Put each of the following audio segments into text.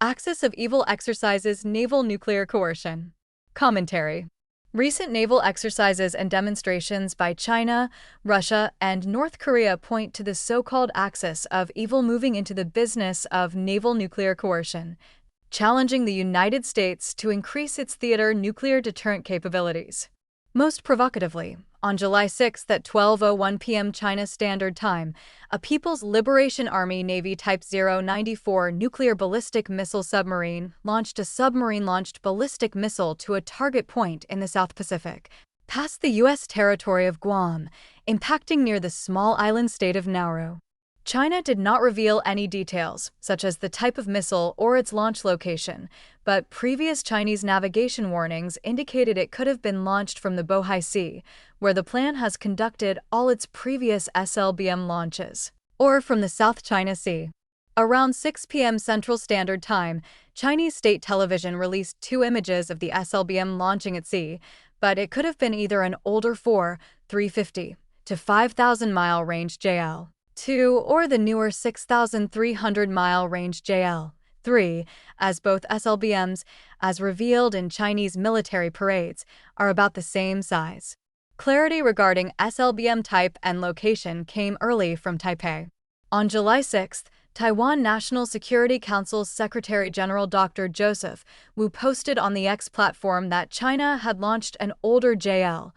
Axis of Evil exercises naval nuclear coercion. Commentary. Recent naval exercises and demonstrations by China, Russia, and North Korea point to the so-called axis of evil moving into the business of naval nuclear coercion, challenging the United States to increase its theater nuclear deterrent capabilities. Most provocatively, on July 6 at 12:01 p.m. China Standard Time, a People's Liberation Army Navy Type 094 nuclear ballistic missile submarine launched a submarine-launched ballistic missile to a target point in the South Pacific, past the U.S. territory of Guam, impacting near the small island state of Nauru. China did not reveal any details, such as the type of missile or its launch location, but previous Chinese navigation warnings indicated it could have been launched from the Bohai Sea, where the plan has conducted all its previous SLBM launches, or from the South China Sea. Around 6 p.m. Central Standard Time, Chinese state television released 2 images of the SLBM launching at sea, but it could have been either an older 350 to 5,000-mile range JL-2 or the newer 6,300-mile range JL-3, as both SLBMs, as revealed in Chinese military parades, are about the same size. Clarity regarding SLBM type and location came early from Taipei. On July 6, Taiwan National Security Council's Secretary General Dr. Joseph Wu posted on the X platform that China had launched an older JL-2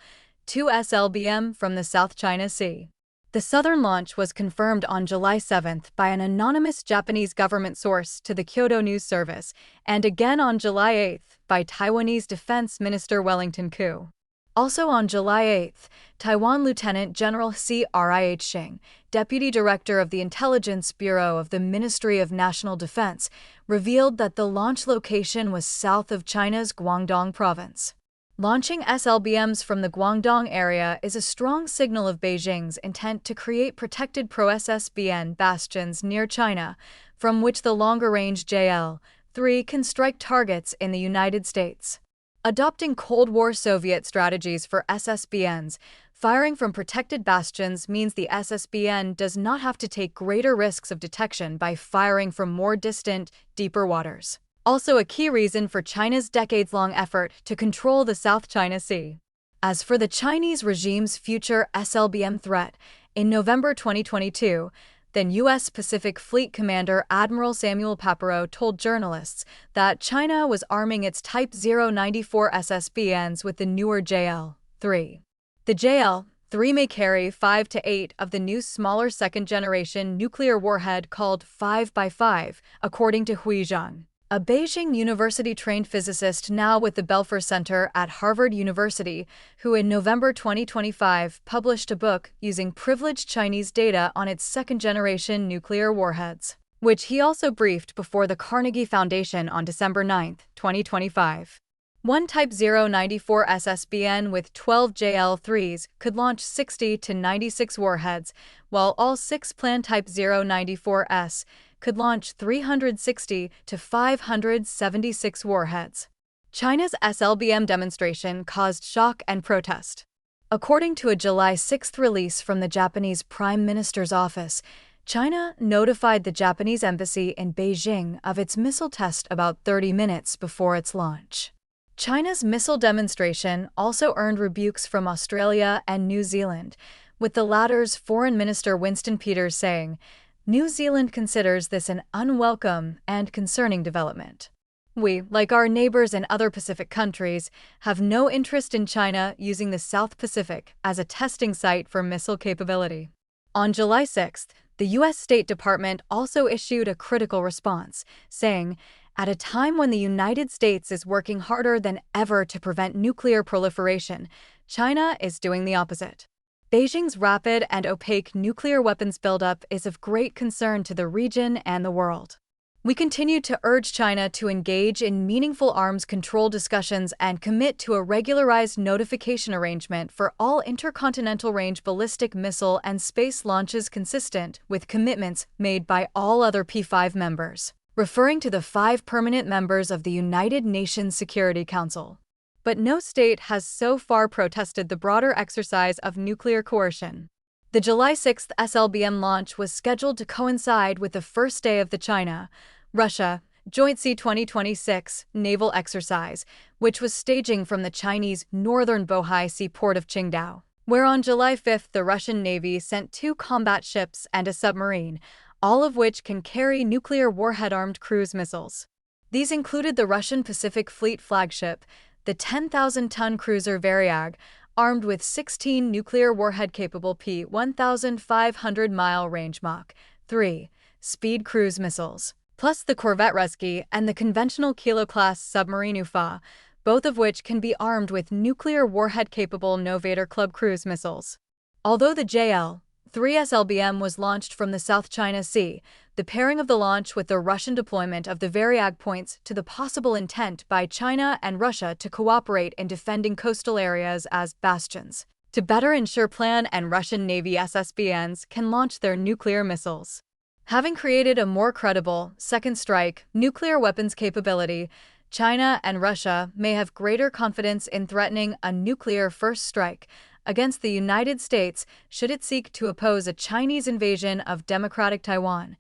SLBM from the South China Sea. The southern launch was confirmed on July 7 by an anonymous Japanese government source to the Kyodo News Service, and again on July 8 by Taiwanese Defense Minister Wellington Koo. Also on July 8, Taiwan Lieutenant General Crih Xing, Deputy Director of the Intelligence Bureau of the Ministry of National Defense, revealed that the launch location was south of China's Guangdong province. Launching SLBMs from the Guangdong area is a strong signal of Beijing's intent to create protected pro-SSBN bastions near China, from which the longer-range JL-3 can strike targets in the United States. Adopting Cold War Soviet strategies for SSBNs, firing from protected bastions means the SSBN does not have to take greater risks of detection by firing from more distant, deeper waters. Also a key reason for China's decades-long effort to control the South China Sea. As for the Chinese regime's future SLBM threat, in November 2022, then U.S. Pacific Fleet Commander Admiral Samuel Papero told journalists that China was arming its Type 094 SSBNs with the newer JL-3. The JL-3 may carry 5 to 8 of the new smaller second-generation nuclear warhead called 5x5, according to Hui Zhang, a Beijing University-trained physicist now with the Belfer Center at Harvard University, who in November 2025 published a book using privileged Chinese data on its second-generation nuclear warheads, which he also briefed before the Carnegie Foundation on December 9, 2025. One Type 094 SSBN with 12 JL-3s could launch 60 to 96 warheads, while all 6 planned Type 094s could launch 360 to 576 warheads. China's SLBM demonstration caused shock and protest. According to a July 6 release from the Japanese Prime Minister's office, China notified the Japanese embassy in Beijing of its missile test about 30 minutes before its launch. China's missile demonstration also earned rebukes from Australia and New Zealand, with the latter's Foreign Minister Winston Peters saying, "New Zealand considers this an unwelcome and concerning development. We, like our neighbors in other Pacific countries, have no interest in China using the South Pacific as a testing site for missile capability." On July 6, the U.S. State Department also issued a critical response, saying, "At a time when the United States is working harder than ever to prevent nuclear proliferation, China is doing the opposite. Beijing's rapid and opaque nuclear weapons buildup is of great concern to the region and the world. We continue to urge China to engage in meaningful arms control discussions and commit to a regularized notification arrangement for all intercontinental range ballistic missile and space launches consistent with commitments made by all other P5 members," referring to the 5 permanent members of the United Nations Security Council. But no state has so far protested the broader exercise of nuclear coercion. The July 6 SLBM launch was scheduled to coincide with the first day of the China, Russia, Joint Sea 2026 naval exercise, which was staging from the Chinese northern Bohai seaport of Qingdao, where on July 5th the Russian Navy sent 2 combat ships and a submarine, all of which can carry nuclear warhead-armed cruise missiles. These included the Russian Pacific Fleet flagship, the 10,000-ton cruiser Varyag, armed with 16 nuclear warhead-capable P-1,500-mile range Mach 3 speed cruise missiles, plus the corvette Rusky and the conventional Kilo-class submarine Ufa, both of which can be armed with nuclear warhead-capable Novator Club cruise missiles. Although the JL-3 SLBM was launched from the South China Sea, the pairing of the launch with the Russian deployment of the Varyag points to the possible intent by China and Russia to cooperate in defending coastal areas as bastions, to better ensure Plan and Russian Navy SSBNs can launch their nuclear missiles. Having created a more credible second strike nuclear weapons capability, China and Russia may have greater confidence in threatening a nuclear first strike against the United States should it seek to oppose a Chinese invasion of democratic Taiwan,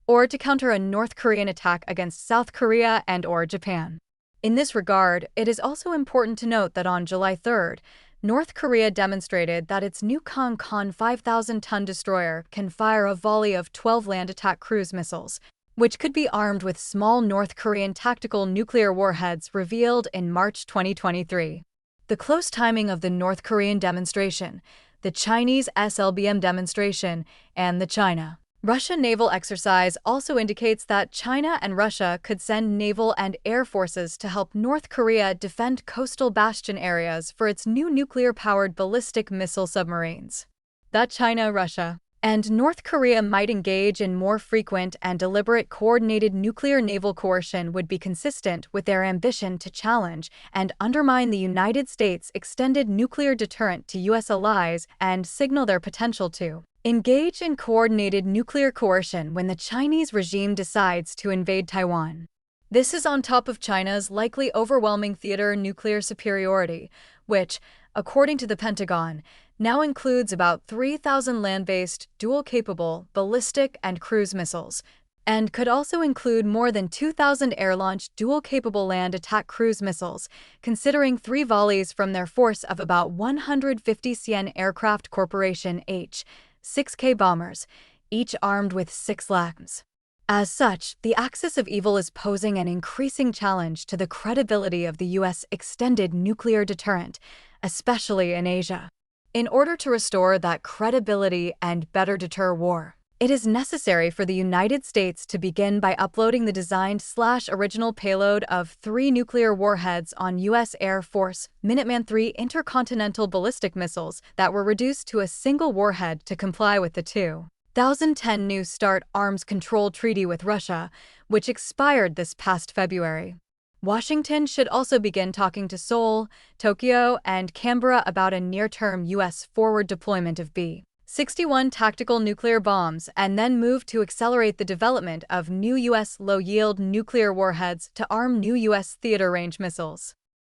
or to counter a North Korean attack against South Korea and/or Japan. In this regard, it is also important to note that on July 3rd, North Korea demonstrated that its new Kong 5,000-ton destroyer can fire a volley of 12 land attack cruise missiles, which could be armed with small North Korean tactical nuclear warheads revealed in March 2023. The close timing of the North Korean demonstration, the Chinese SLBM demonstration, and the China-Russia naval exercise also indicates that China and Russia could send naval and air forces to help North Korea defend coastal bastion areas for its new nuclear-powered ballistic missile submarines. That China, Russia, and North Korea might engage in more frequent and deliberate coordinated nuclear naval coercion would be consistent with their ambition to challenge and undermine the United States' extended nuclear deterrent to U.S. allies and signal their potential to engage in coordinated nuclear coercion when the Chinese regime decides to invade Taiwan. This is on top of China's likely overwhelming theater nuclear superiority, which, according to the Pentagon, now includes about 3,000 land-based, dual-capable, ballistic and cruise missiles, and could also include more than 2,000 air-launched, dual-capable land attack cruise missiles, considering 3 volleys from their force of about 150 CN Aircraft Corporation H-6K bombers, each armed with 6 LAMs. As such, the axis of evil is posing an increasing challenge to the credibility of the U.S. extended nuclear deterrent, especially in Asia. In order to restore that credibility and better deter war, it is necessary for the United States to begin by uploading the designed/original payload of 3 nuclear warheads on U.S. Air Force Minuteman III intercontinental ballistic missiles that were reduced to a single warhead to comply with the 2010 New START arms control treaty with Russia, which expired this past February. Washington should also begin talking to Seoul, Tokyo, and Canberra about a near-term U.S. forward deployment of B-61 tactical nuclear bombs and then move to accelerate the development of new U.S. low-yield nuclear warheads to arm new U.S. theater-range missiles.